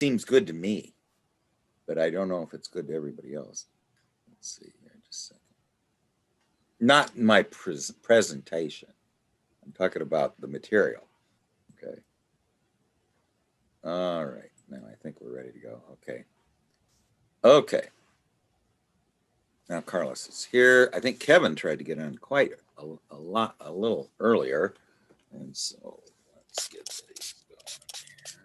Seems good to me, but I don't know if it's good to everybody else. Let's see here, just a second. Not in my presentation. I'm talking about the material. Okay. All right. Now I think we're ready to go. Okay. Okay. Now Carlos is here. I think Kevin tried to get on quite a little earlier. And so let's get these going here.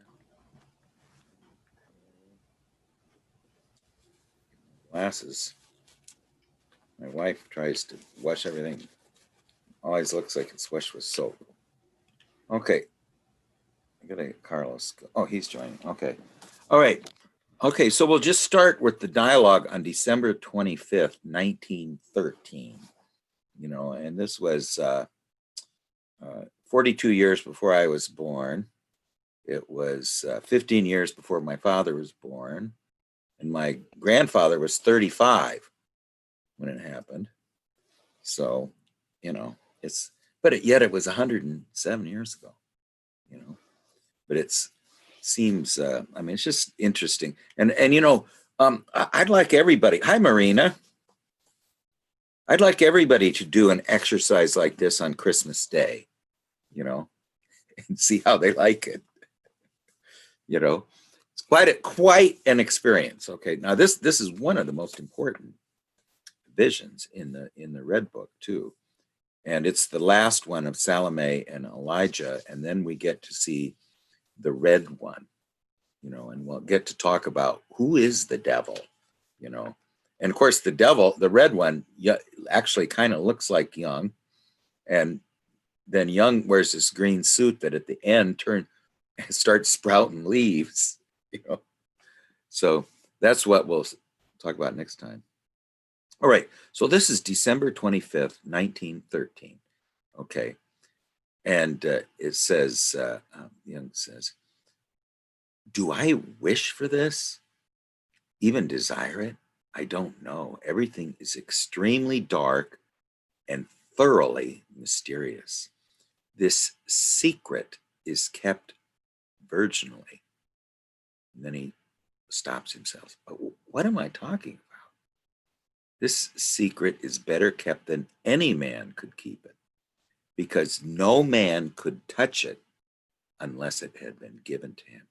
Glasses. My wife tries to wash everything. Always looks like it's washed with soap. Okay. I gotta get Carlos. Oh, he's joining. Okay. All right. Okay, so we'll just start with the dialogue on December 25th, 1913. You know, and this was 42 years before I was born. It was 15 years before my father was born. And my grandfather was 35 when it happened. So, you know, yet it was 107 years ago, you know, but seems, I mean, it's just interesting. And you know, I'd like everybody, hi, Marina. I'd like everybody to do an exercise like this on Christmas Day, you know, and see how they like it. You know, it's quite an experience. Okay, now this is one of the most important visions in the Red Book too, and it's the last one of Salome and Elijah, and then we get to see the red one, you know, and we'll get to talk about who is the devil, you know, and of course the devil, the red one, actually kind of looks like Young, and then Young wears this green suit that at the end starts sprouting leaves, you know. So that's what we'll talk about next time. All right, so this is December 25th, 1913. Okay, and it says, Young says, do I wish for this? Even desire it? I don't know. Everything is extremely dark and thoroughly mysterious. This secret is kept virginally. And then he stops himself. What am I talking about? This secret is better kept than any man could keep it, because no man could touch it unless it had been given to him.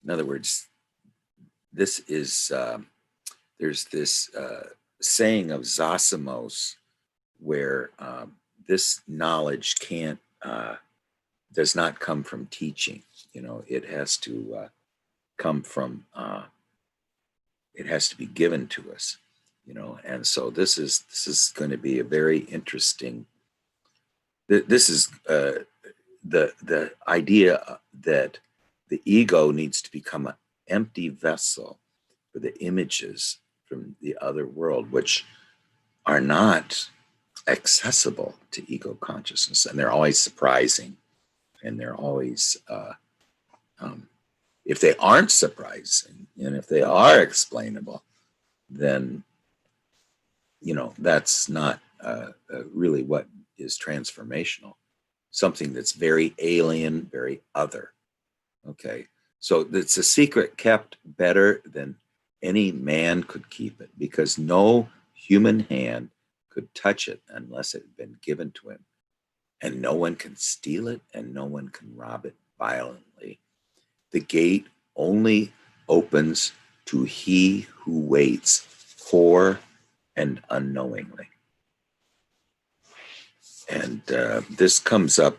In other words, this is, there's this saying of Zosimos where this knowledge does not come from teaching. You know, it has to come from, it has to be given to us, you know. And so this is going to be a very interesting, this is the idea that the ego needs to become an empty vessel for the images from the other world, which are not accessible to ego consciousness, and they're always surprising, and they're always if they aren't surprising and if they are explainable, then, you know, that's not really what is transformational. Something that's very alien, very other. Okay, so it's a secret kept better than any man could keep it, because no human hand could touch it unless it had been given to him. And no one can steal it, and no one can rob it violently. The gate only opens to he who waits for and unknowingly. And this comes up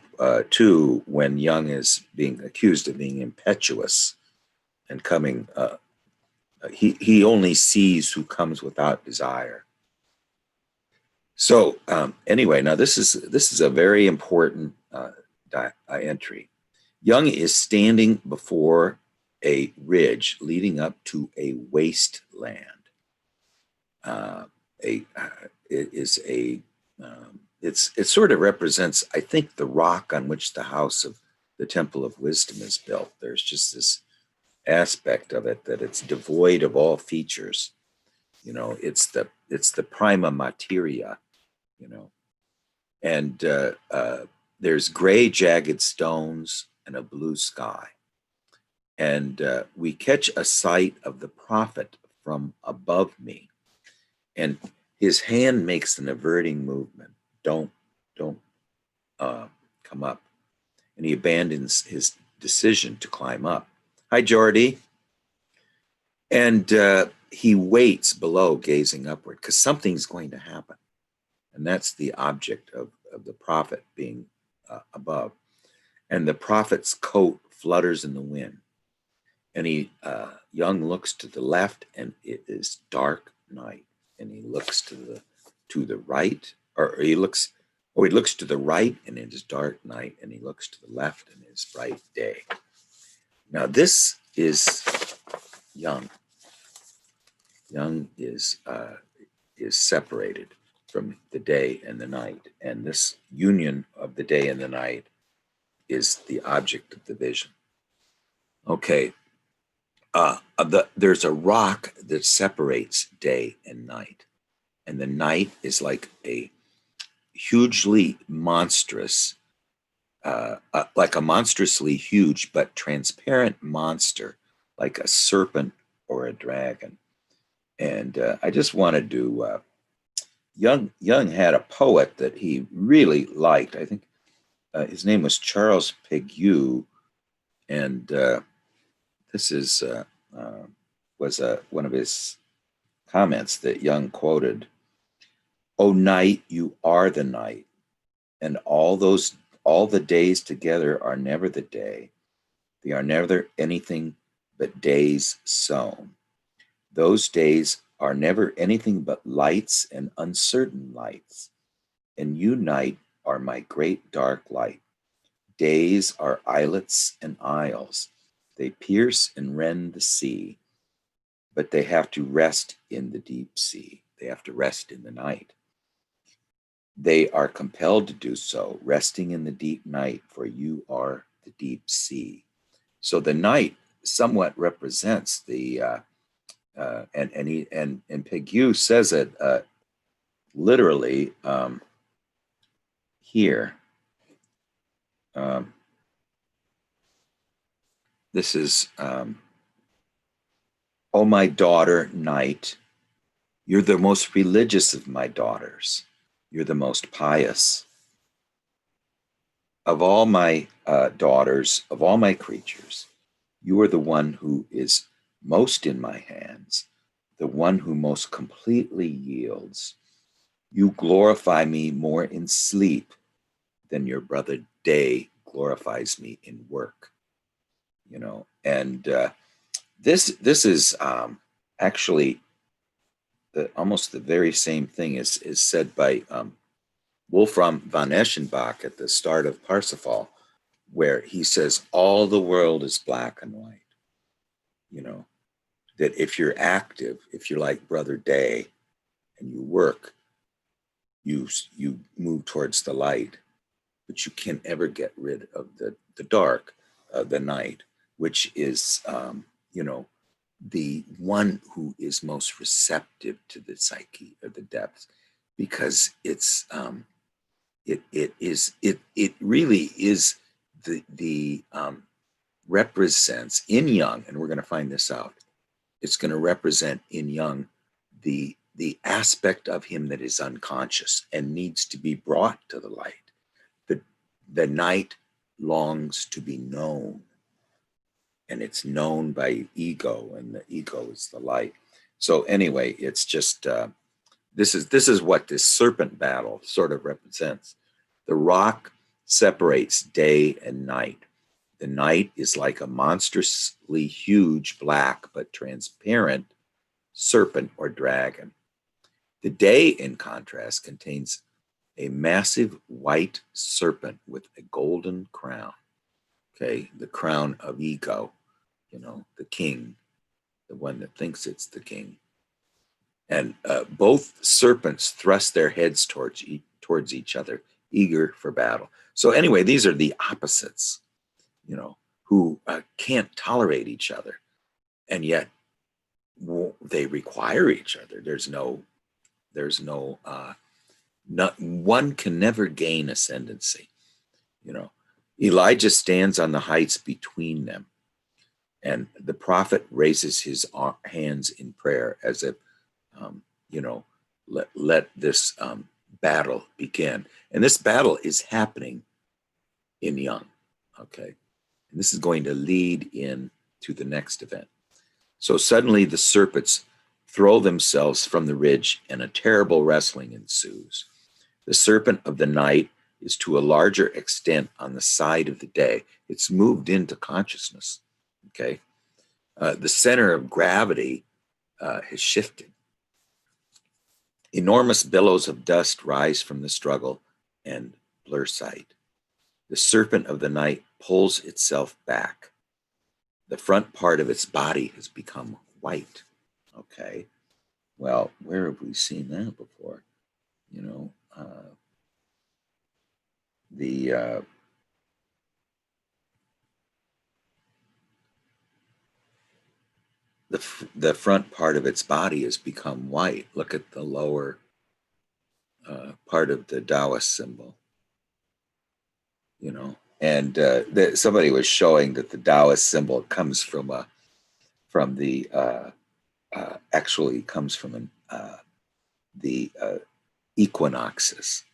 too when Young is being accused of being impetuous and coming. He only sees who comes without desire. So anyway, now this is a very important entry. Young is standing before a ridge leading up to a wasteland. It sort of represents, I think, the rock on which the house of the Temple of Wisdom is built. There's just this aspect of it that it's devoid of all features. You know, it's the prima materia, you know, and there's gray jagged stones and a blue sky. And we catch a sight of the prophet from above me, and his hand makes an averting movement. Don't come up. And he abandons his decision to climb up. Hi, Jordy. And he waits below, gazing upward, because something's going to happen. And that's the object of the prophet being above. And the prophet's coat flutters in the wind. And Young looks to the left, and it is dark night. And he looks to the right, or he looks to the right, and it is dark night. And he looks to the left, and it is bright day. Now this is Young. Young is separated from the day and the night, and this union of the day and the night is the object of the vision. Okay, there's a rock that separates day and night, and the night is like a hugely monstrous, like a monstrously huge but transparent monster, like a serpent or a dragon. And I just wanted to, Young had a poet that he really liked. I think his name was Charles Pigou, and this is was one of his comments that Young quoted. "O night, you are the night, and all the days together are never the day. They are never anything but days sown. Those days are never anything but lights and uncertain lights. And you, night, are my great dark light. Days are islets and isles. They pierce and rend the sea, but they have to rest in the deep sea. They have to rest in the night. They are compelled to do so, resting in the deep night, for you are the deep sea." So the night somewhat represents the and Pigou says it literally here. This is, "Oh, my daughter, night, you're the most religious of my daughters. You're the most pious. Of all my daughters, of all my creatures, you are the one who is most in my hands, the one who most completely yields. You glorify me more in sleep than your brother day glorifies me in work." You know, and this is actually almost the very same thing is said by Wolfram von Eschenbach at the start of Parsifal, where he says all the world is black and white. You know, that if you're active, if you're like Brother Day and you work, you move towards the light, but you can't ever get rid of the dark, the night, which is, you know, the one who is most receptive to the psyche or the depths, because it's it really is the represents in Young, and we're going to find this out. It's going to represent in Young the aspect of him that is unconscious and needs to be brought to the light. The night longs to be known, and it's known by ego, and the ego is the light. So anyway, it's just this is what this serpent battle sort of represents. The rock separates day and night. The night is like a monstrously huge black but transparent serpent or dragon. The day, in contrast, contains a massive white serpent with a golden crown. Okay, the crown of ego, you know, the king, the one that thinks it's the king. And both serpents thrust their heads towards each other, eager for battle. So anyway, these are the opposites, you know, who can't tolerate each other, and yet they require each other. One can never gain ascendancy. You know, Elijah stands on the heights between them. And the prophet raises his hands in prayer as if, you know, let this battle begin. And this battle is happening in young, okay? And this is going to lead in to the next event. So suddenly the serpents throw themselves from the ridge and a terrible wrestling ensues. The serpent of the night is to a larger extent on the side of the day. It's moved into consciousness, okay? The center of gravity has shifted. Enormous billows of dust rise from the struggle and blur sight. The serpent of the night pulls itself back. The front part of its body has become white. Okay. Well, where have we seen that before? You know, the front part of its body has become white. Look at the lower part of the Taoist symbol. You know, and somebody was showing that the Taoist symbol comes from actually comes from the equinoxes.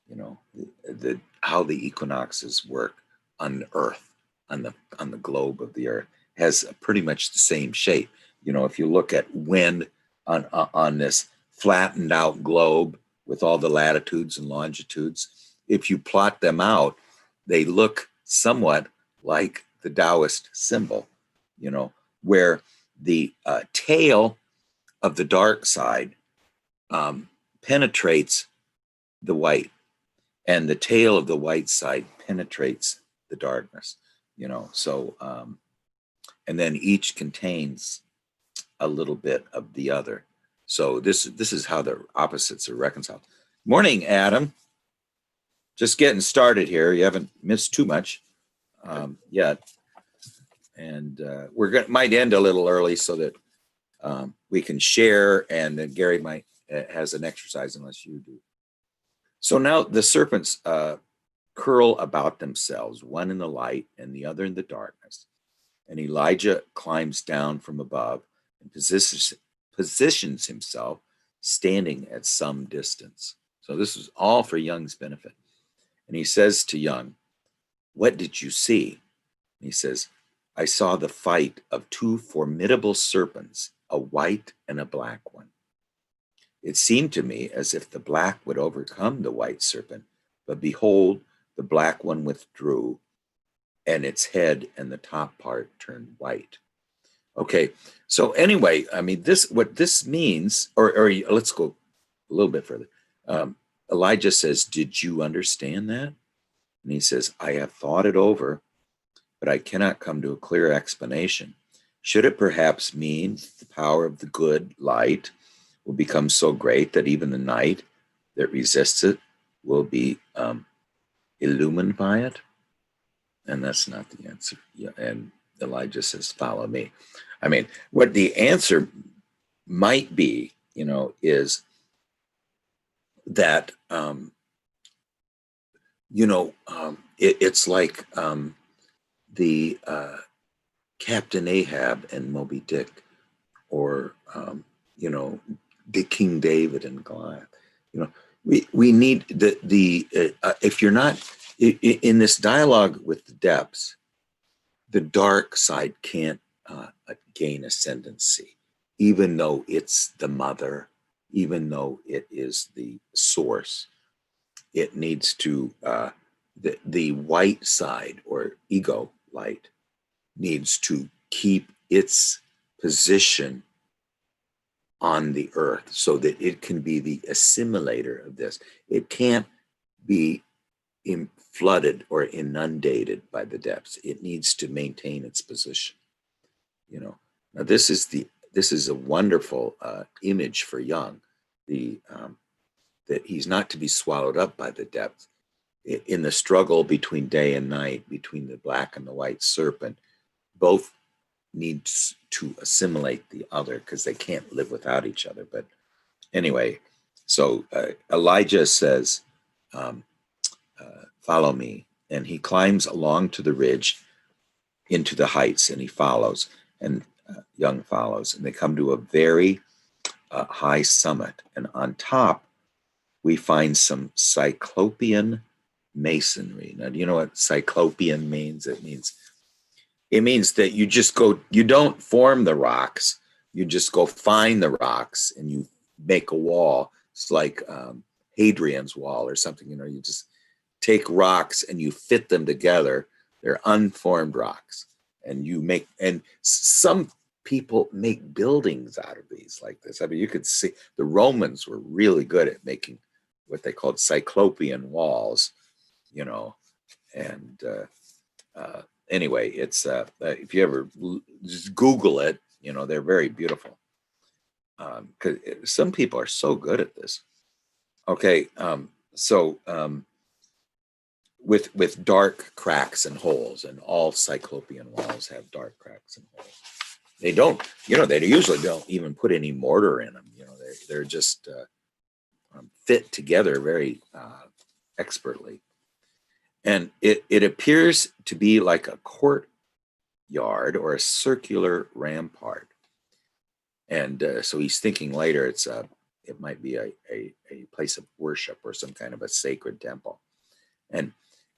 You know, the how the equinoxes work on Earth, on the globe of the Earth, has pretty much the same shape. You know, if you look at wind on this flattened out globe with all the latitudes and longitudes, if you plot them out, they look somewhat like the Taoist symbol, you know, where the tail of the dark side penetrates the white, and the tail of the white side penetrates the darkness, you know. So, and then each contains a little bit of the other. So this is how the opposites are reconciled. Morning, Adam. Just getting started here. You haven't missed too much yet, and might end a little early so that we can share, and then Gary might has an exercise unless you do. So now the serpents curl about themselves, one in the light and the other in the darkness. And Elijah climbs down from above and positions himself standing at some distance. So this is all for Young's benefit. And he says to Young, "What did you see?" And he says, "I saw the fight of two formidable serpents, a white and a black one. It seemed to me as if the black would overcome the white serpent, but behold, the black one withdrew, and its head and the top part turned white." Okay, so anyway, I mean, what this means, or let's go a little bit further. Elijah says, "Did you understand that?" And he says, "I have thought it over, but I cannot come to a clear explanation. Should it perhaps mean the power of the good light will become so great that even the night that resists it will be illumined by it?" And that's not the answer. Yeah, and Elijah says, "Follow me." I mean, what the answer might be, you know, is that, it's like the Captain Ahab and Moby Dick, or, the King David and Goliath. You know, we need if you're not in this dialogue with the depths, the dark side can't gain ascendancy, even though it's the mother, even though it is the source. It needs to, the white side, or ego light, needs to keep its position on the earth so that it can be the assimilator of this. It can't be flooded or inundated by the depths. It needs to maintain its position. You know, now this is a wonderful image for Young, that he's not to be swallowed up by the depth. In the struggle between day and night, between the black and the white serpent, both needs to assimilate the other because they can't live without each other. But anyway, so Elijah says, "Follow me," and he climbs along to the ridge into the heights, and he follows, and Young follows, and they come to a very high summit, and on top we find some Cyclopean Masonry. Now, do you know what Cyclopean means? It means that you don't form the rocks, you just go find the rocks and you make a wall. It's like Hadrian's Wall or something. You just take rocks and you fit them together. They're unformed rocks, and some people make buildings out of these like this. I mean, you could see the Romans were really good at making what they called Cyclopean walls, and anyway, it's if you ever just Google it, they're very beautiful. Because some people are so good at this. Okay, so with dark cracks and holes, and all Cyclopean walls have dark cracks and holes. They don't, they usually don't even put any mortar in them. They're just fit together very expertly. And it appears to be like a courtyard or a circular rampart. And so he's thinking later it might be a place of worship or some kind of a sacred temple. And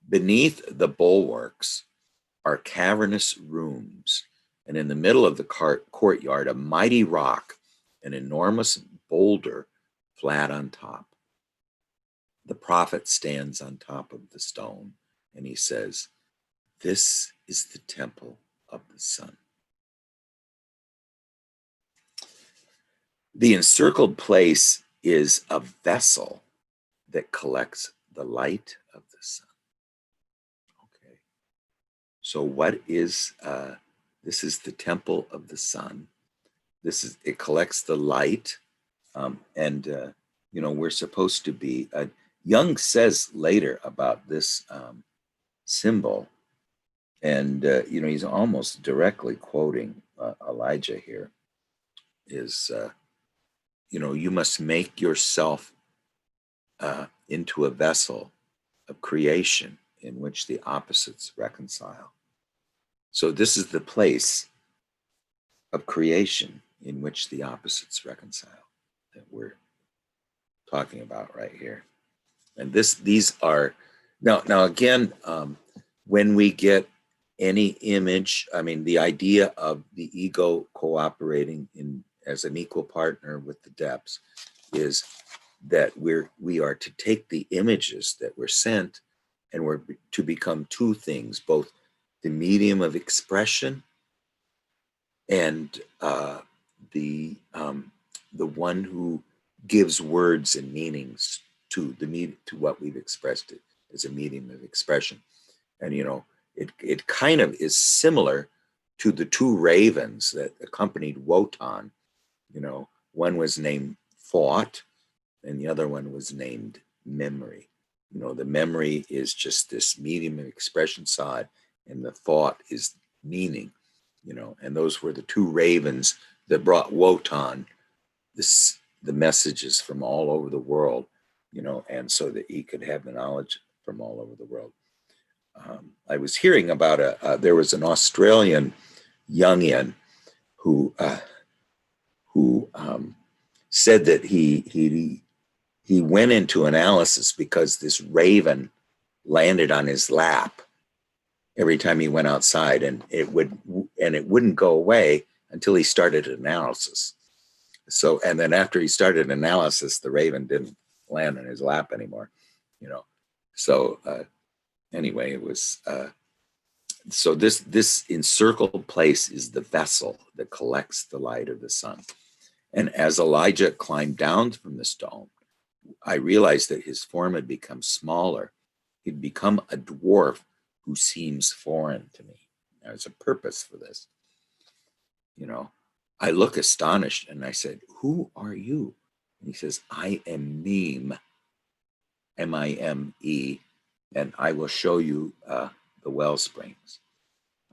beneath the bulwarks are cavernous rooms. And in the middle of the courtyard, a mighty rock, an enormous boulder flat on top. The prophet stands on top of the stone, and he says, "This is the temple of the sun." The encircled place is a vessel that collects the light of the sun. Okay. So what is, this is the temple of the sun. It collects the light, and we're supposed to be, Young says later about this symbol, and he's almost directly quoting Elijah here, is you must make yourself into a vessel of creation in which the opposites reconcile. So this is the place of creation in which the opposites reconcile that we're talking about right here. And these are now again, when we get any image, I mean, the idea of the ego cooperating as an equal partner with the depths is that we are to take the images that were sent, and we're to become two things, both the medium of expression and the one who gives words and meanings to what we've expressed it as a medium of expression. And it kind of is similar to the two ravens that accompanied Wotan. One was named Thought, and the other one was named Memory. The memory is just this medium of expression side, and the thought is meaning. And those were the two ravens that brought Wotan the messages from all over the world, and so that he could have the knowledge from all over the world. I was hearing about there was an Australian Jungian who said that he went into analysis because this raven landed on his lap every time he went outside, and it wouldn't go away until he started analysis. So, and then after he started analysis, the raven didn't land on his lap anymore, So anyway, it was so this encircled place is the vessel that collects the light of the sun. And as Elijah climbed down from the stone, I realized that his form had become smaller. He'd become a dwarf who seems foreign to me. There's a purpose for this. I look astonished, and I said, "Who are you?" And he says, "I am Meme, M-I-M-E, and I will show you the well springs."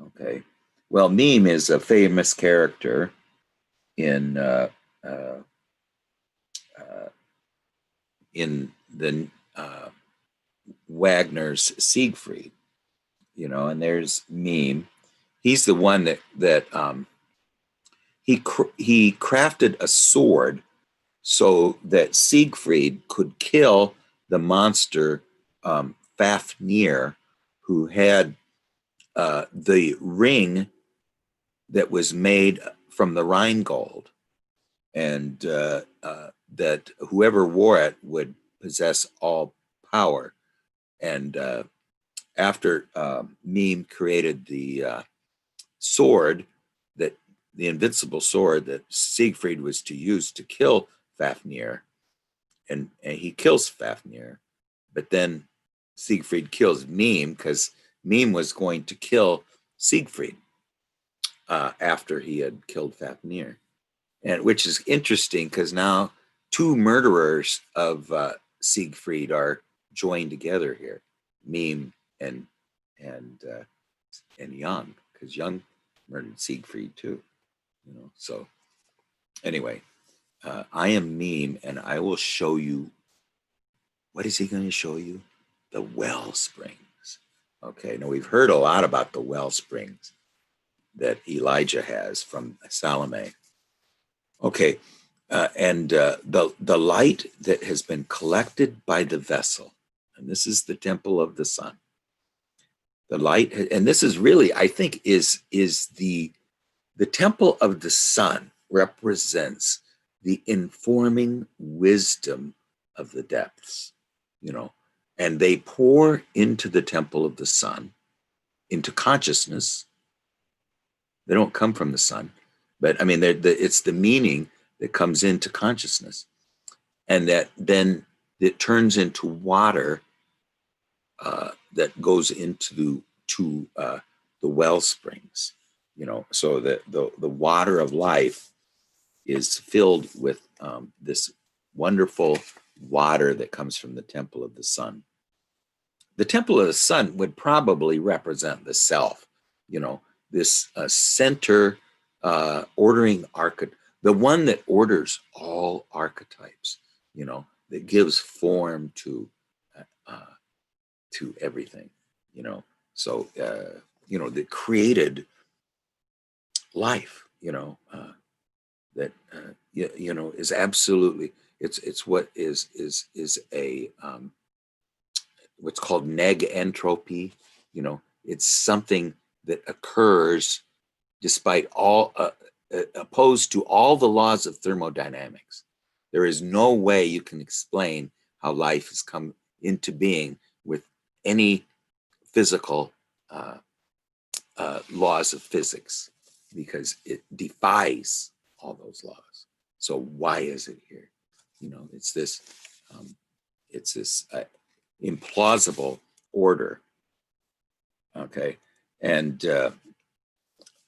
Okay. Well, Meme is a famous character in the Wagner's Siegfried, and there's Meme, He's the one that he crafted a sword so that Siegfried could kill the monster Fafnir, who had the ring that was made from the Rheingold, and that whoever wore it would possess all power. And after Mime created the sword, that the invincible sword that Siegfried was to use to kill Fafnir, and he kills Fafnir, but then Siegfried kills Mime because Mime was going to kill Siegfried after he had killed Fafnir, and which is interesting because now two murderers of Siegfried are joined together here, Mime and and Young, because Young murdered Siegfried too. So anyway, I am Mime, and I will show you. What is he going to show you? The well springs. Okay, now we've heard a lot about the well springs that Elijah has from Salome. Okay, and the light that has been collected by the vessel, and this is the temple of the sun. The light, and this is really, I think, is the temple of the sun represents the informing wisdom of the depths, and they pour into the temple of the sun, into consciousness. They don't come from the sun, but I mean, it's the meaning that comes into consciousness, and that then it turns into water that goes into the well springs. So that the water of life is filled with this wonderful water that comes from the temple of the sun. The temple of the sun would probably represent the self, this center ordering archetype, the one that orders all archetypes, that gives form to everything, So, that created life, that is absolutely, it's what is a what's called neg entropy. It's something that occurs despite all opposed to all the laws of thermodynamics. There is no way you can explain how life has come into being with any physical laws of physics, because it defies all those laws. So why is it here? It's this implausible order. Okay, and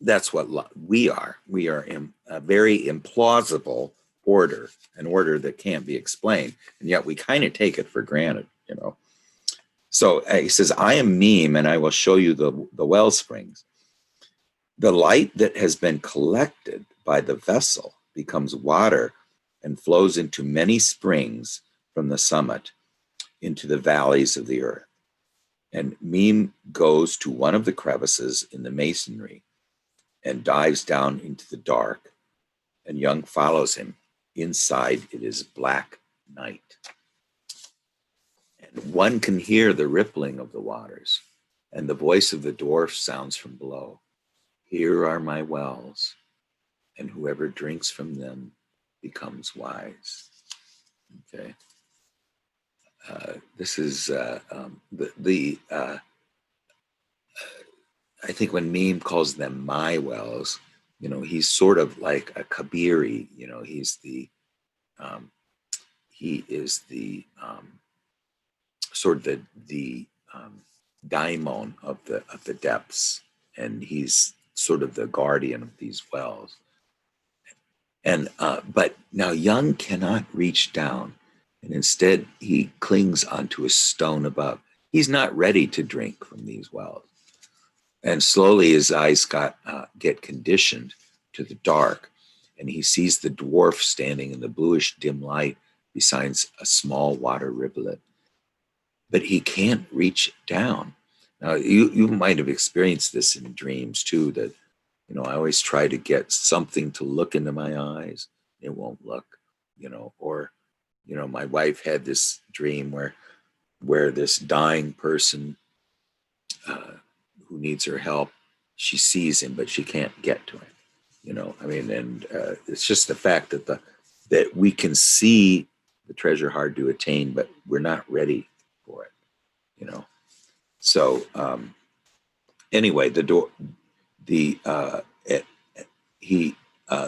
that's what we are. We are in a very implausible order, an order that can't be explained, and yet we kind of take it for granted. So he says, I am Mime, and I will show you the well springs. The light that has been collected by the vessel becomes water and flows into many springs from the summit into the valleys of the earth. And Mime goes to one of the crevices in the masonry and dives down into the dark, and Young follows him. Inside it is black night. And one can hear the rippling of the waters, and the voice of the dwarf sounds from below. Here are my wells, and whoever drinks from them becomes wise. Okay. This is I think when Mime calls them my wells, he's sort of like a Kabiri. He's the he is the sort of the daimon of the depths, and he's sort of the guardian of these wells. And but now Young cannot reach down, and instead he clings onto a stone above. He's not ready to drink from these wells. And slowly his eyes get conditioned to the dark, and he sees the dwarf standing in the bluish dim light beside a small water rivulet. But he can't reach down. Now, you might have experienced this in dreams too, that, I always try to get something to look into my eyes. It won't look, or, my wife had this dream where this dying person uh, who needs her help, she sees him, but she can't get to him. And it's just the fact that we can see the treasure hard to attain, but we're not ready for it. So anyway, the door, the it, he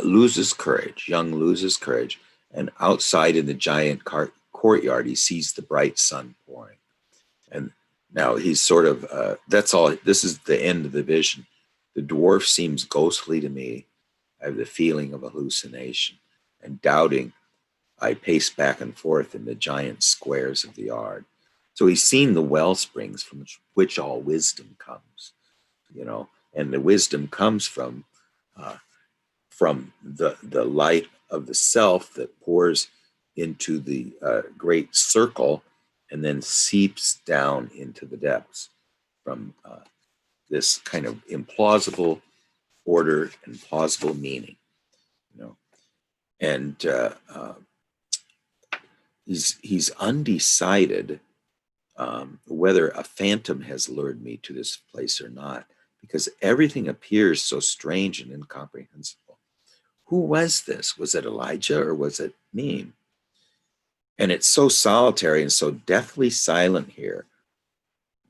loses courage. Young loses courage, and outside in the giant courtyard, he sees the bright sun pouring. And now he's sort of, that's all, this is the end of the vision. The dwarf seems ghostly to me. I have the feeling of hallucination, and doubting, I pace back and forth in the giant squares of the yard. So he's seen the well springs from which all wisdom comes, and the wisdom comes uh, from the light of the self that pours into the great circle and then seeps down into the depths from this kind of implausible order and plausible meaning, and he's undecided whether a phantom has lured me to this place or not, because everything appears so strange and incomprehensible. Who was this? Was it Elijah or was it me? And it's so solitary and so deathly silent here,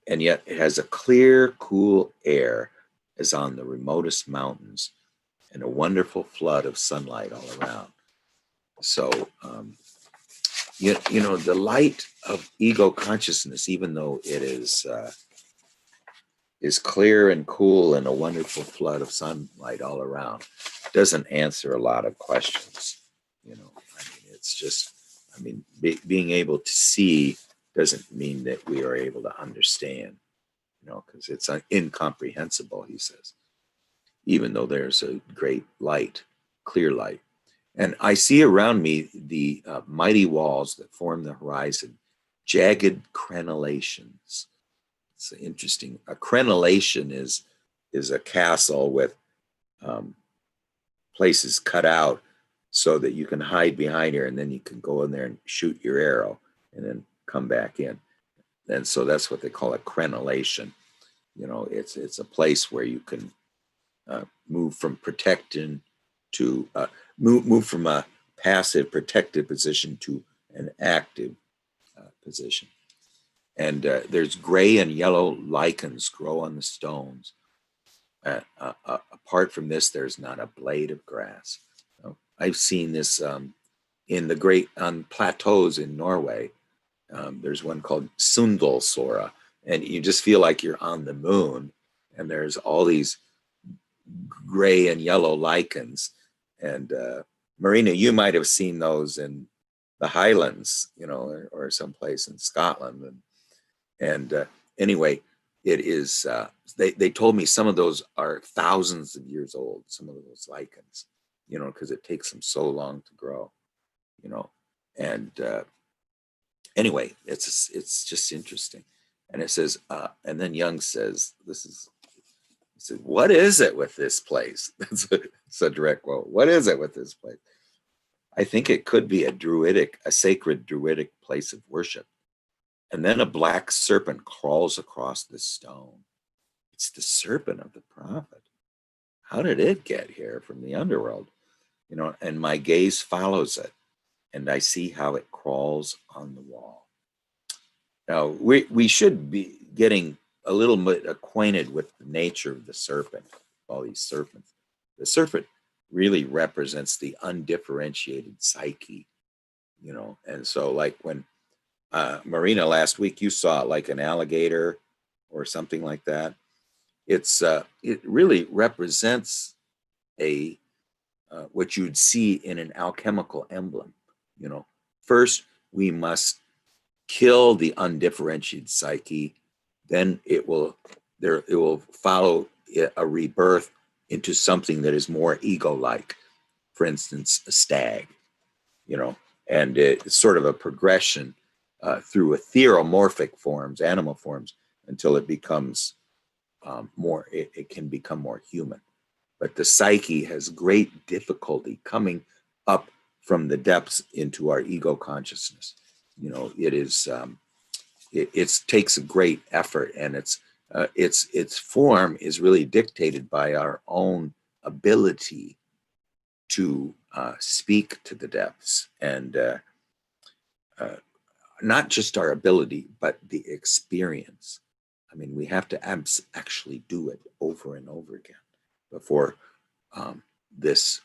and yet it has a clear, cool air as on the remotest mountains, and a wonderful flood of sunlight all around. So, the light of ego consciousness, even though it is clear and cool and a wonderful flood of sunlight all around, doesn't answer a lot of questions. It's just, being able to see doesn't mean that we are able to understand, because it's incomprehensible, he says, even though there's a great light, clear light. And I see around me the mighty walls that form the horizon, jagged crenellations. It's interesting. A crenellation is a castle with places cut out so that you can hide behind here, and then you can go in there and shoot your arrow and then come back in. And so that's what they call a crenellation. It's a place where you can move from protecting to move from a passive protected position to an active position. And there's gray and yellow lichens grow on the stones. Apart from this, there's not a blade of grass. I've seen this in the great plateaus in Norway. There's one called Sundalsora, and you just feel like you're on the moon, and there's all these gray and yellow lichens. And Marina, you might have seen those in the Highlands, or someplace in Scotland. And anyway, it is, they told me some of those are thousands of years old, some of those lichens, because it takes them so long to grow, and anyway, it's just interesting. And it says, and then Jung says, he said, what is it with this place? That's a direct quote. What is it with this place? I think it could be a sacred druidic place of worship. And then a black serpent crawls across the stone. It's the serpent of the prophet. How did it get here from the underworld? And my gaze follows it, and I see how it crawls on the wall. Now, we should be getting a little bit acquainted with the nature of the serpent, all these serpents. The serpent really represents the undifferentiated psyche, and so like when Marina, last week, you saw it like an alligator or something like that. It really represents a what you'd see in an alchemical emblem. First we must kill the undifferentiated psyche, then it will follow a rebirth into something that is more ego-like. For instance, a stag, and it's sort of a progression through ethereomorphic forms, animal forms, until it becomes it can become more human. But the psyche has great difficulty coming up from the depths into our ego consciousness. It is it takes a great effort, and its form is really dictated by our own ability to speak to the depths, and not just our ability, but the experience. I mean, we have to actually do it over and over again before this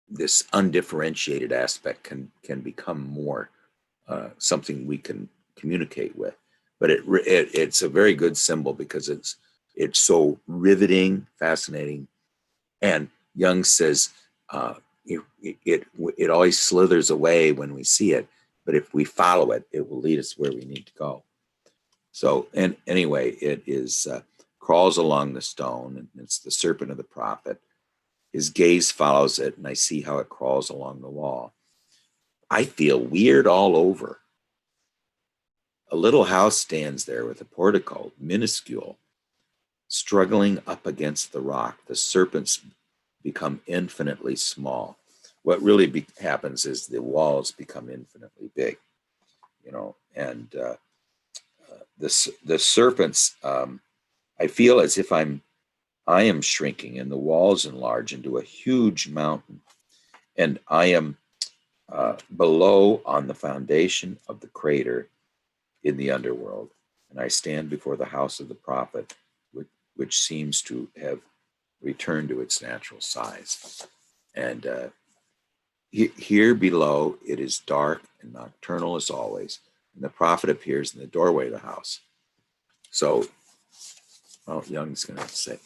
this undifferentiated aspect can become more something we can communicate with. But it's a very good symbol because it's so riveting, fascinating, and Jung says it always slithers away when we see it, but if we follow it, it will lead us where we need to go. So, and anyway, it is crawls along the stone, and it's the serpent of the prophet. His gaze follows it, and I see how it crawls along the wall. I feel weird all over. A little house stands there with a portico, minuscule, struggling up against the rock. The serpents become infinitely small. What really happens is the walls become infinitely big, and the serpents, I feel as if I am shrinking, and the walls enlarge into a huge mountain, and I am below on the foundation of the crater in the underworld, and I stand before the house of the prophet, which seems to have returned to its natural size. And here below, it is dark and nocturnal as always, and the prophet appears in the doorway of the house. So, well, Jung's going to say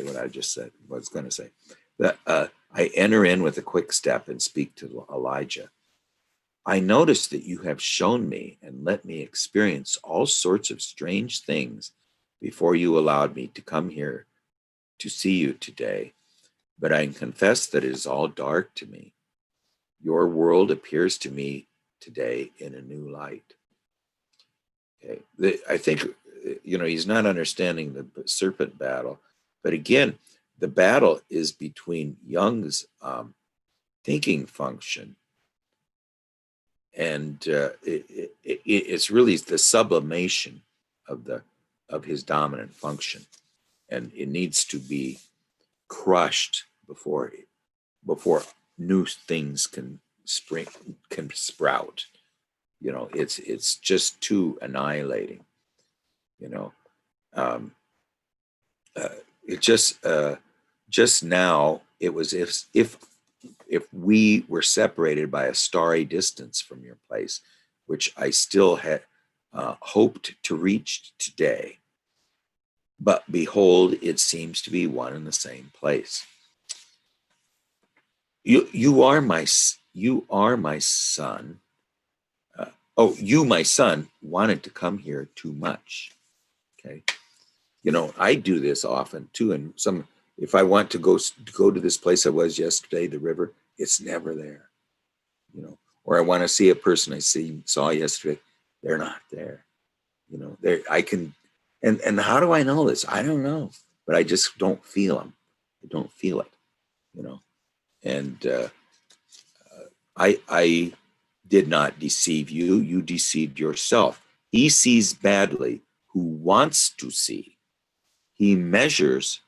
what I just said, was going to say. That I enter in with a quick step and speak to Elijah. I notice that you have shown me and let me experience all sorts of strange things before you allowed me to come here to see you today, but I confess that it is all dark to me. Your world appears to me today in a new light. Okay, I think, he's not understanding the serpent battle, but again, the battle is between Jung's thinking function, and it's really the sublimation of his dominant function, and it needs to be crushed before new things can sprout. It's just too annihilating. It just now it was if we were separated by a starry distance from your place, which I still had hoped to reach today, but behold, it seems to be one and the same place. You are my son. You, my son, wanted to come here too much. Okay, I do this often too. And if I want to go to this place I was yesterday, the river, it's never there. Or I want to see a person I saw yesterday, they're not there. I can, and how do I know this? I don't know, but I just don't feel them. I don't feel it. And I did not deceive you. You deceived yourself. He sees badly who wants to see. He measures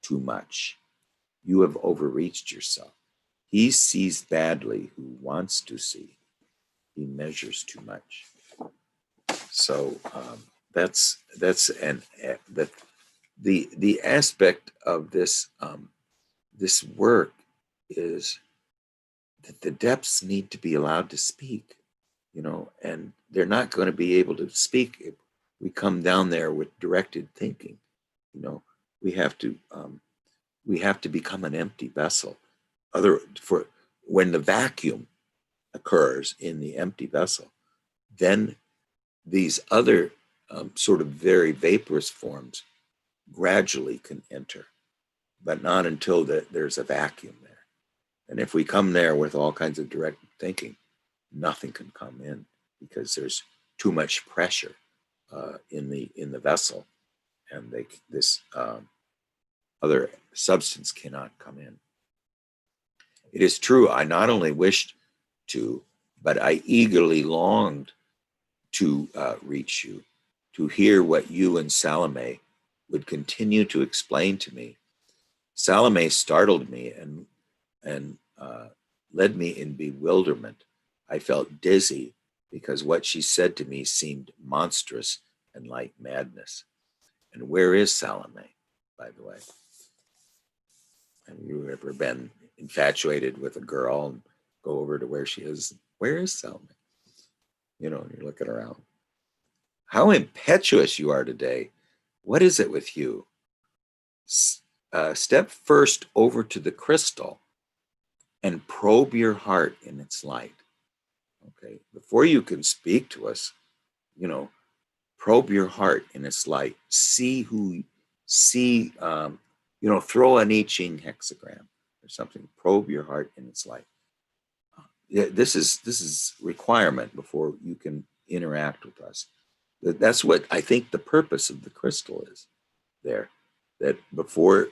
too much. You have overreached yourself. He sees badly who wants to see. He measures too much. So that's the aspect of this this work is that the depths need to be allowed to speak, and they're not going to be able to speak if we come down there with directed thinking. We have to become an empty vessel. For when the vacuum occurs in the empty vessel, then these other sort of very vaporous forms gradually can enter, but not until there's a vacuum there. And if we come there with all kinds of direct thinking, nothing can come in because there's too much pressure. in the vessel, and this other substance cannot come in. It is true, I not only wished to, but I eagerly longed to reach you, to hear what you and Salome would continue to explain to me. Salome startled me and led me in bewilderment. I felt dizzy because what she said to me seemed monstrous and like madness. And where is Salome, by the way? Have you ever been infatuated with a girl and go over to where she is? Where is Salome? You know, and you're looking around. How impetuous you are today. What is it with you? Step first over to the crystal and probe your heart in its light. Okay, before you can speak to us, you know, probe your heart in its light. Throw an I Ching hexagram or something. Probe your heart in its light. This is requirement before you can interact with us. That's what I think the purpose of the crystal is there. That before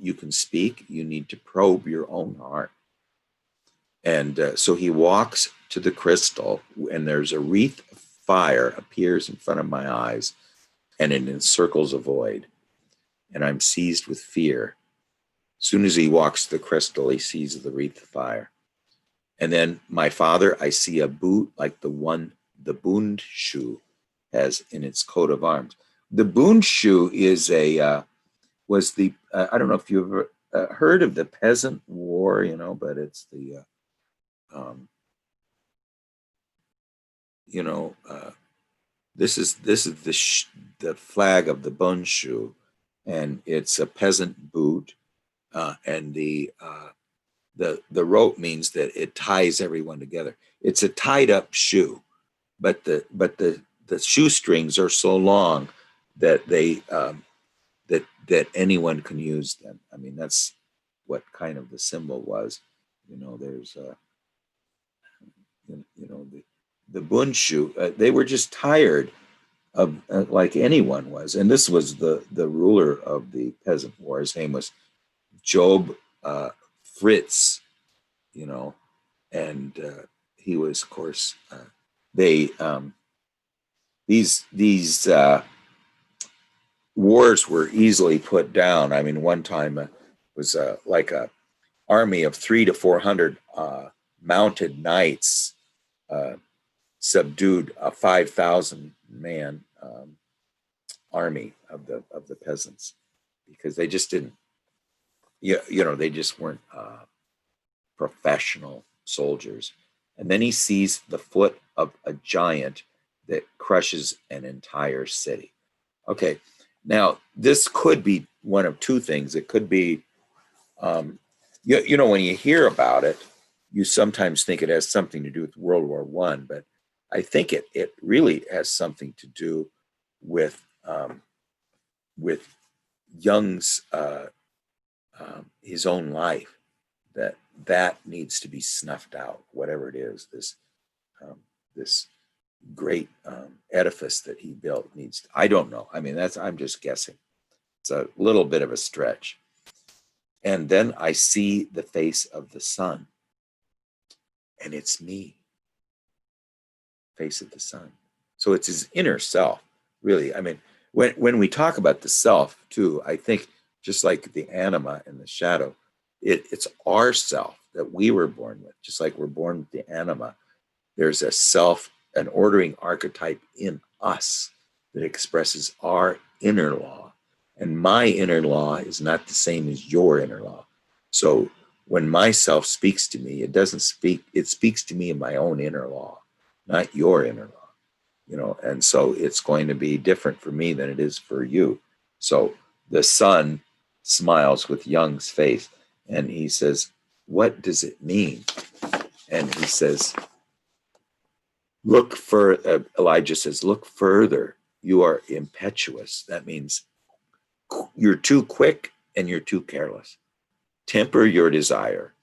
you can speak, you need to probe your own heart. And so he walks to the crystal, and there's a wreath of fire appears in front of my eyes, and it encircles a void. And I'm seized with fear. As soon as he walks to the crystal, he sees the wreath of fire. And then my father, I see a boot like the one the Bundschu has in its coat of arms. The Bundschu is I don't know if you've ever heard of the Peasant War, but it's the, this is the flag of the Bundschu, and it's a peasant boot, and the rope means that it ties everyone together. It's a tied up shoe, but the shoestrings are so long that they that anyone can use them. I mean, that's what kind of the symbol was. There's the Bundschu. They were just tired of like anyone was, and this was the ruler of the peasant war. His name was Job Fritz, and he was, of course, these wars were easily put down. I mean, one time it was like a army of 300 to 400 mounted knights subdued a 5,000 man army of the peasants, because they just didn't, they just weren't professional soldiers. And then he sees the foot of a giant that crushes an entire city. Okay, now this could be one of two things. It could be, when you hear about it, you sometimes think it has something to do with World War I, but I think it really has something to do with Jung's his own life, that needs to be snuffed out, whatever it is. This great edifice that he built needs to, I don't know. I mean, I'm just guessing. It's a little bit of a stretch. And then I see the face of the sun, and it's me. Face of the sun. So it's his inner self, really. I mean, when we talk about the self too, I think just like the anima and the shadow, it's our self that we were born with. Just like we're born with the anima, there's a self, an ordering archetype in us that expresses our inner law. And my inner law is not the same as your inner law. So when myself speaks to me, it speaks to me in my own inner law, not your inner law, and so it's going to be different for me than it is for you. So the sun smiles with Jung's face, and he says, what does it mean? And he says, Elijah says, look further. You are impetuous. That means you're too quick and you're too careless. Temper your desire.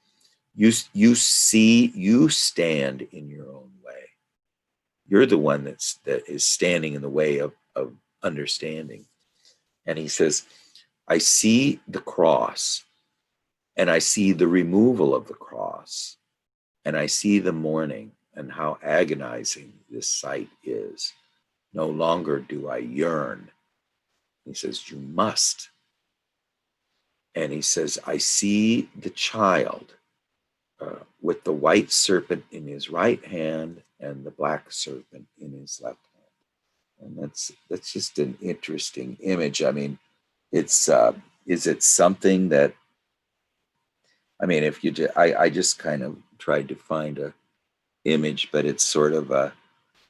You stand in your own way. You're the one that is standing in the way of of understanding. And he says, I see the cross, and I see the removal of the cross, and I see the mourning and how agonizing this sight is. No longer do I yearn. He says, you must. And he says, I see the child with the white serpent in his right hand and the black serpent in his left hand. And that's just an interesting image. I mean, it's is it something that, I mean, if you I just kind of tried to find a image, but it's sort of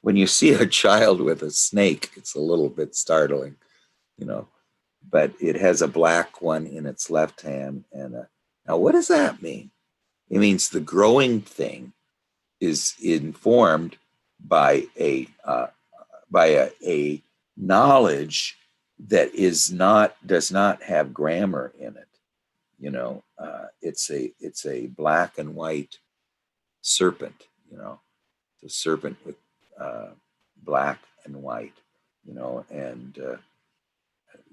when you see a child with a snake, it's a little bit startling, you know. But it has a black one in its left hand, and now what does that mean? It means the growing thing is informed by a knowledge that does not have grammar in it. You know, it's a black and white serpent. You know, it's a serpent with black and white. You know, and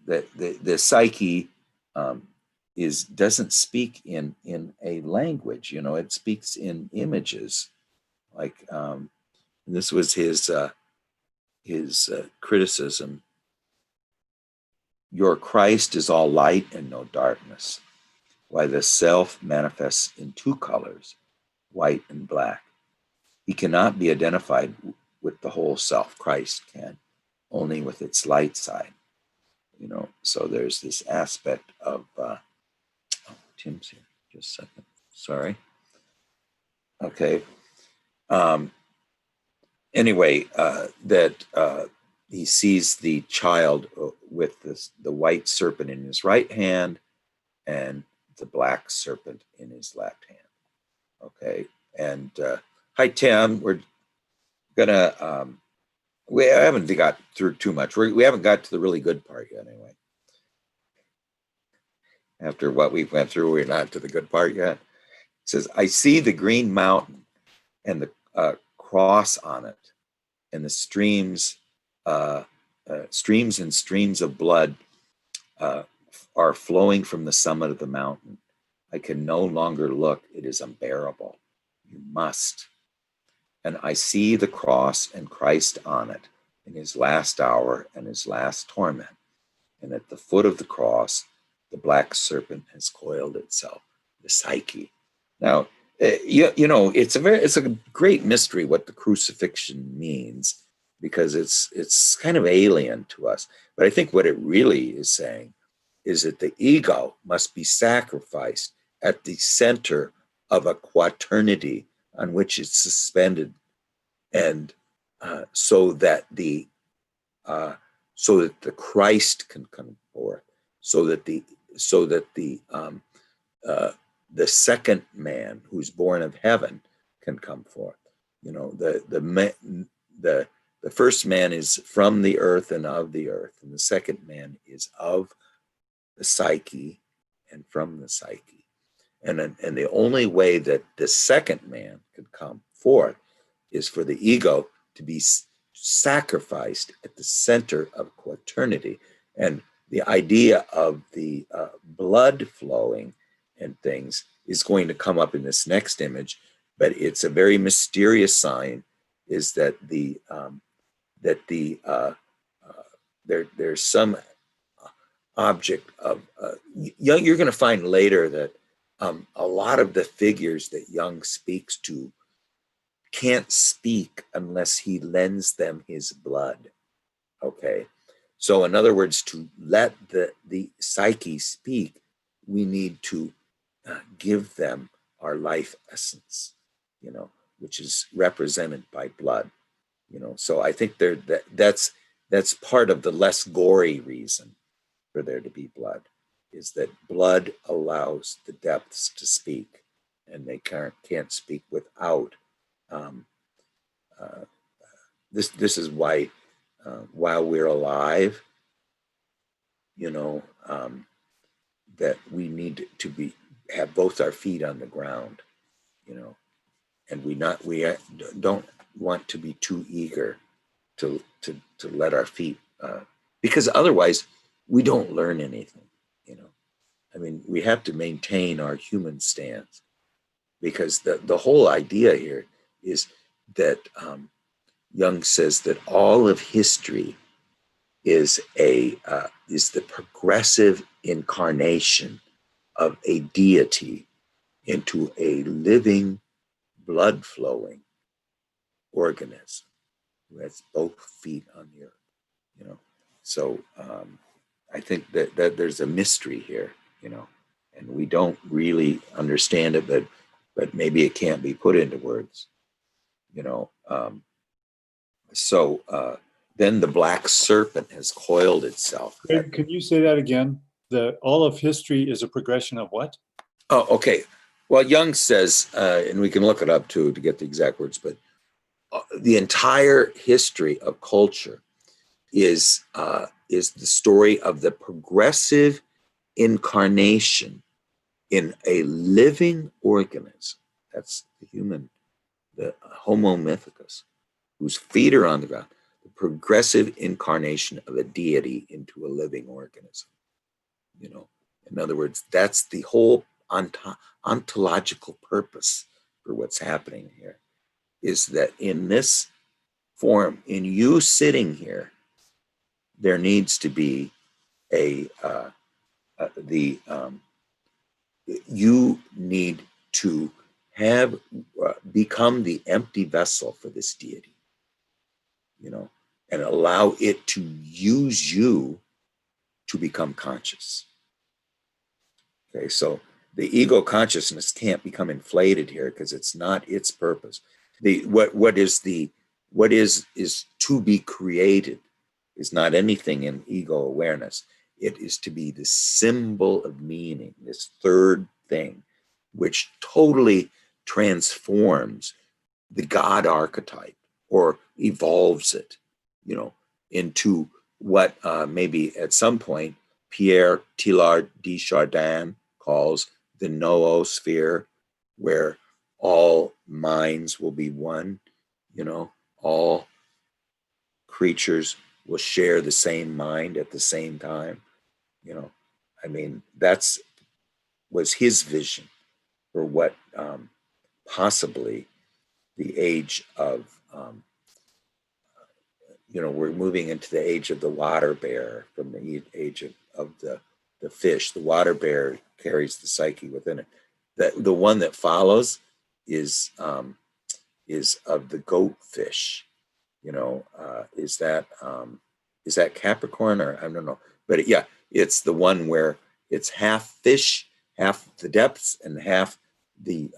the psyche doesn't speak in a language. You know, it speaks in images. Like this was his criticism. Your Christ is all light and no darkness, while the self manifests in two colors, white and black. He cannot be identified with the whole self. Christ can, only with its light side. You know, so there's this aspect of Tim's here. Just a second. Sorry. Okay. Anyway, that he sees the child with the white serpent in his right hand and the black serpent in his left hand. Okay. And hi, Tim. We're gonna. We haven't got through too much. We haven't got to the really good part yet. Anyway, after what we went through, we're not to the good part yet. It says, I see the green mountain and the cross on it, and the streams and streams of blood are flowing from the summit of the mountain. I can no longer look. It is unbearable. You must. And I see the cross and Christ on it in his last hour and his last torment. And at the foot of the cross, the black serpent has coiled itself, the psyche. Now, you know, it's a great mystery what the crucifixion means, because it's kind of alien to us. But I think what it really is saying is that the ego must be sacrificed at the center of a quaternity on which it's suspended, and so that the Christ can come forth, so that the second man who's born of heaven can come forth. You know, the first man is from the earth and of the earth, and the second man is of the psyche and from the psyche. And the only way that the second man could come forth is for the ego to be sacrificed at the center of quaternity. And the idea of the blood flowing and things is going to come up in this next image, but it's a very mysterious sign. Is that there's some object of you're going to find later that a lot of the figures that Jung speaks to can't speak unless he lends them his blood. Okay, so in other words, to let the psyche speak, we need to give them our life essence, you know, which is represented by blood. You know, so I think that's part of the less gory reason for there to be blood, is that blood allows the depths to speak, and they can't speak without. This is why while we're alive, you know, that we need to have both our feet on the ground, you know, and we don't want to be too eager to let our feet because otherwise we don't learn anything, you know. I mean, we have to maintain our human stance, because the whole idea here is that Jung says that all of history is the progressive incarnation of a deity into a living, blood flowing organism who has both feet on the earth, you know. So I think that there's a mystery here, you know, and we don't really understand it, but maybe it can't be put into words, you know. Then the black serpent has coiled itself. Can you say that again? All of history is a progression of what? Oh, okay. Well, Jung says, and we can look it up too to get the exact words, but the entire history of culture is the story of the progressive incarnation in a living organism. That's the human, the Homo mythicus, whose feet are on the ground. The progressive incarnation of a deity into a living organism. You know, in other words, that's the whole ontological purpose for what's happening here, is that in this form, in you sitting here, there needs to be you need to have become the empty vessel for this deity, you know, and allow it to use you to become conscious. Okay, so the ego consciousness can't become inflated here because it's not its purpose. What is to be created is not anything in ego awareness. It is to be the symbol of meaning, this third thing, which totally transforms the God archetype or evolves it, you know, into what maybe at some point Pierre Teilhard de Chardin calls the noosphere, where all minds will be one, you know, all creatures will share the same mind at the same time, you know. I mean, was his vision for what possibly the age of you know, we're moving into the age of the water bear from the age of the fish. The water bear carries the psyche within it. The one that follows is of the goat fish. You know, is that Capricorn, or I don't know, but yeah, it's the one where it's half fish, half the depths, and half the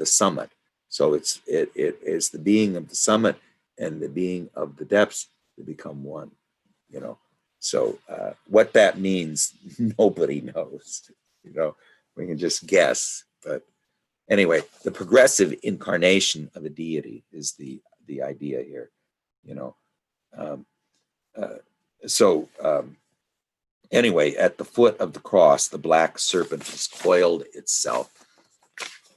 summit. So it is the being of the summit and the being of the depths to become one, you know. So what that means, nobody knows, you know. We can just guess, but anyway, the progressive incarnation of a deity is the idea here, you know. Anyway, at the foot of the cross, the black serpent has coiled itself.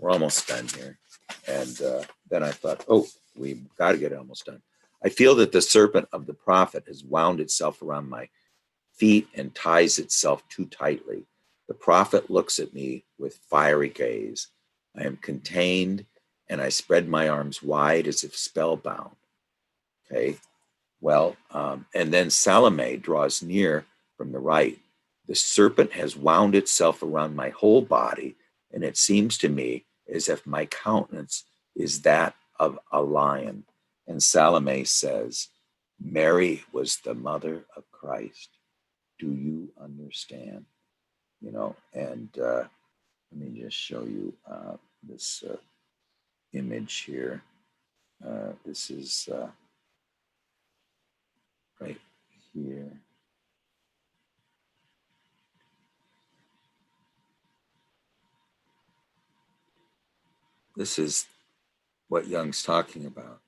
We're almost done here. And then I thought, oh, we've got to get almost done. I feel that the serpent of the prophet has wound itself around my feet and ties itself too tightly. The prophet looks at me with fiery gaze. I am contained, and I spread my arms wide as if spellbound. Okay, well, and then Salome draws near from the right. The serpent has wound itself around my whole body, and it seems to me as if my countenance is that of a lion. And Salome says, Mary was the mother of Christ. Do you understand? You know, and let me just show you this image here. This is right here. This is what Jung's talking about,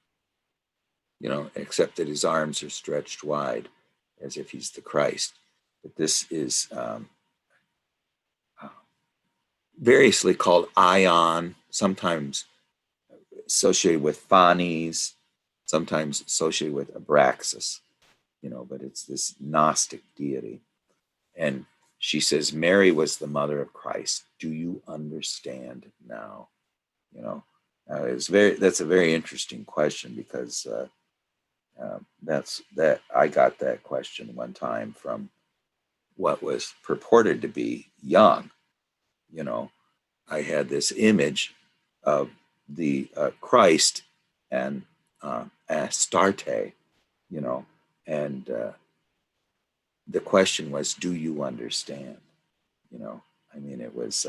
you know, except that his arms are stretched wide as if he's the Christ. But this is variously called Ion, sometimes associated with Phanes, sometimes associated with Abraxas. but it's this Gnostic deity. And she says, Mary was the mother of Christ. Do you understand now? That's a very interesting question, because I got that question one time from what was purported to be Jung. I had this image of the Christ and Astarte, and the question was, do you understand? It was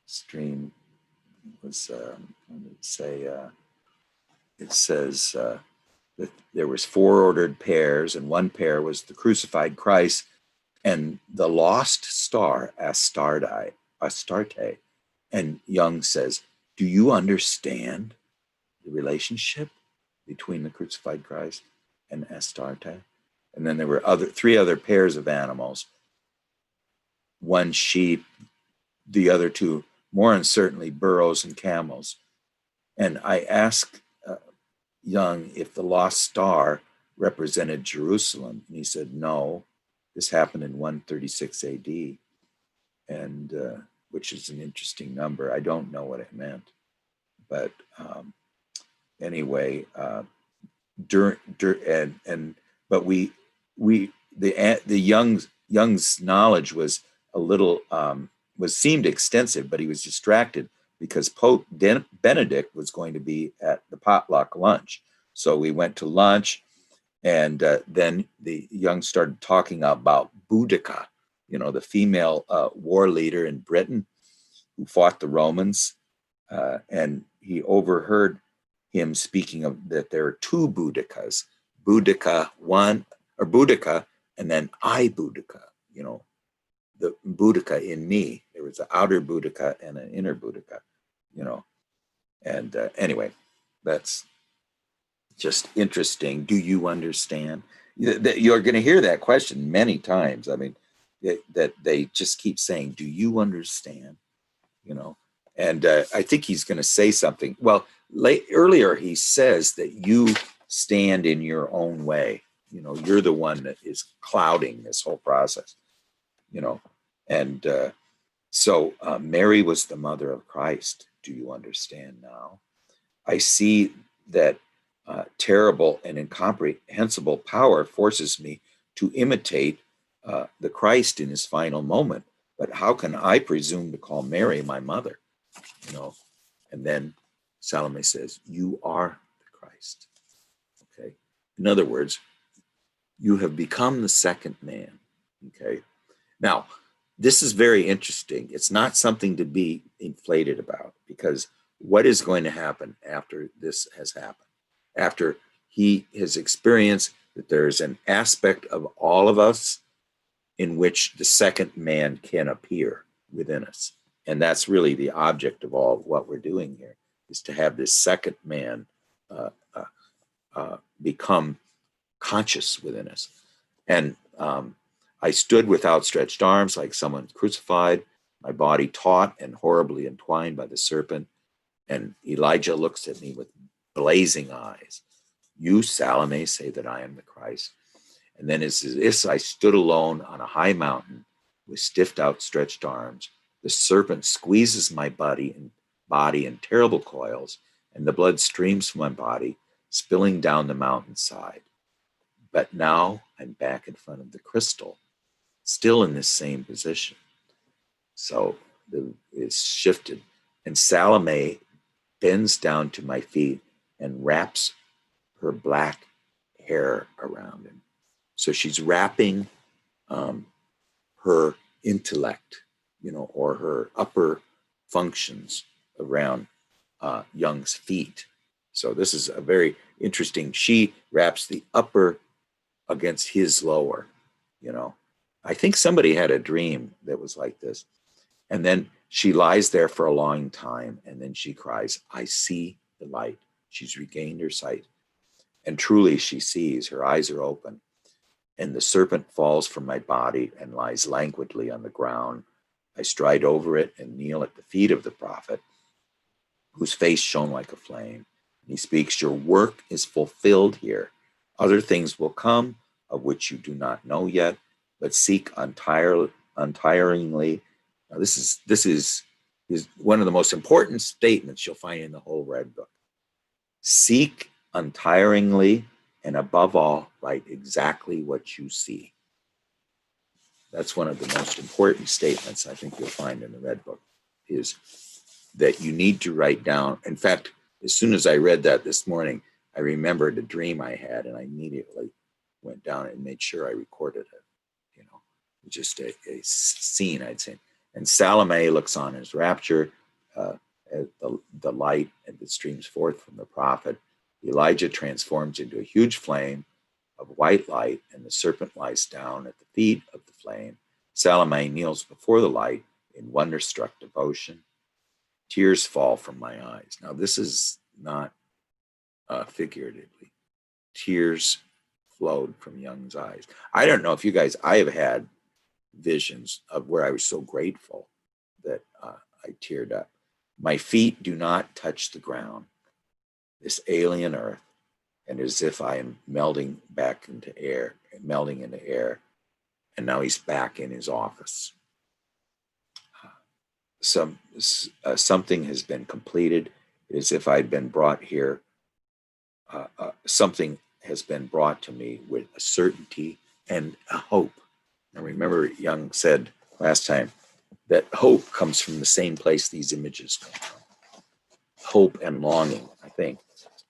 stream was let me say it says that there was four ordered pairs, and one pair was the crucified Christ and the lost star Astarte. And Jung says, do you understand the relationship between the crucified Christ and Astarte? And then there were three other pairs of animals, one sheep, the other two more uncertainly burros and camels. And I asked Jung if the lost star represented Jerusalem, and he said no. This happened in 136 AD, and which is an interesting number. I don't know what it meant, but anyway, but Jung's knowledge was a little seemed extensive, but he was distracted because Pope Benedict was going to be at the potluck lunch. So we went to lunch, and then the Jung started talking about Boudica, the female war leader in Britain who fought the Romans, and he overheard him speaking of that there are two Boudicas, Boudica one, or Boudica, and then I Boudica, the Boudica in me. There was an outer Boudica and an inner Boudica, and anyway, that's just interesting. Do you understand? You're going to hear that question many times. That they just keep saying, do you understand? And I think he's going to say something. Well, earlier he says that you stand in your own way. You're the one that is clouding this whole process, and so Mary was the mother of Christ. Do you understand now? I see that terrible and incomprehensible power forces me to imitate the Christ in his final moment. But how can I presume to call Mary my mother? And then Salome says, you are the Christ. Okay. In other words, you have become the second man. Okay. Now, this is very interesting. It's not something to be inflated about, because what is going to happen after this has happened? After he has experienced that there is an aspect of all of us in which the second man can appear within us. And that's really the object of all what we're doing here, is to have this second man become conscious within us. And I stood with outstretched arms like someone crucified, my body taut and horribly entwined by the serpent. And Elijah looks at me with blazing eyes. You, Salome, say that I am the Christ. And then as if I stood alone on a high mountain with stiff outstretched arms, the serpent squeezes my body in terrible coils, and the blood streams from my body, spilling down the mountainside. But now I'm back in front of the crystal, still in this same position. So it's shifted. And Salome bends down to my feet and wraps her black hair around him. So she's wrapping her intellect, or her upper functions around Jung's feet. So this is a very interesting. She wraps the upper against his lower. I think somebody had a dream that was like this. And then she lies there for a long time, and then she cries, I see the light. She's regained her sight. And truly she sees, her eyes are open. And the serpent falls from my body and lies languidly on the ground. I stride over it and kneel at the feet of the prophet, whose face shone like a flame. He speaks, your work is fulfilled here. Other things will come of which you do not know yet, but seek untiringly. Now, this is one of the most important statements you'll find in the whole Red Book. Seek untiringly, and above all, write exactly what you see. That's one of the most important statements I think you'll find in the Red Book, is that you need to write down. In fact, as soon as I read that this morning, I remembered a dream I had, and I immediately went down and made sure I recorded it. You know, just a scene I'd seen. And Salome looks on as rapture, at the light that streams forth from the prophet. Elijah transforms into a huge flame of white light, and the serpent lies down at the feet of the flame. Salome kneels before the light in wonderstruck devotion. Tears fall from my eyes. Now, this is not figuratively. Tears flowed from Young's eyes. I don't know if you guys, I have had visions of where I was so grateful that I teared up. My feet do not touch the ground, this alien earth, and as if I am melting into air. And now he's back in his office. Something has been completed. As if I'd been brought here. Something has been brought to me with a certainty and a hope. Now, remember, Young said last time that hope comes from the same place these images come from. Hope and longing, I think.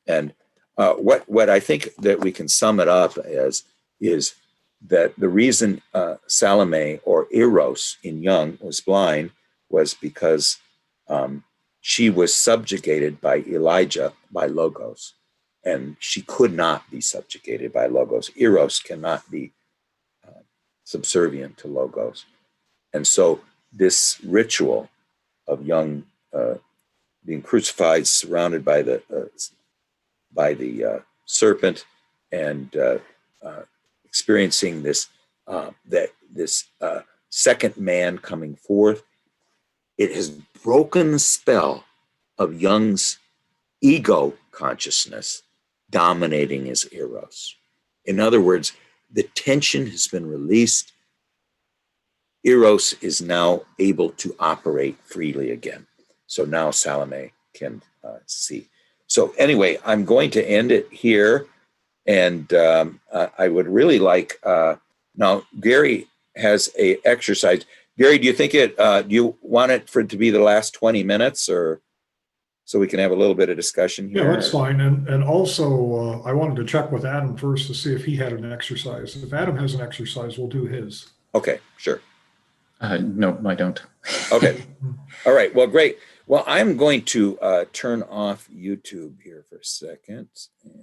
And what I think that we can sum it up as is that the reason Salome, or Eros in Young, was blind was because she was subjugated by Elijah, by Logos, and she could not be subjugated by Logos. Eros cannot be subservient to Logos. And so this ritual of Young being crucified, surrounded by the serpent, and experiencing this second man coming forth, it has broken the spell of Young's ego consciousness dominating his Eros. In other words, the tension has been released. Eros is now able to operate freely again. So now Salome can see. So anyway, I'm going to end it here. And I would really like, now Gary has a exercise. Gary, do you think do you want it for it to be the last 20 minutes, or so we can have a little bit of discussion here? Yeah, that's fine. And also, I wanted to check with Adam first to see if he had an exercise. If Adam has an exercise, we'll do his. Okay, sure. No, I don't. Okay. All right. Well, great. Well, I'm going to turn off YouTube here for a second.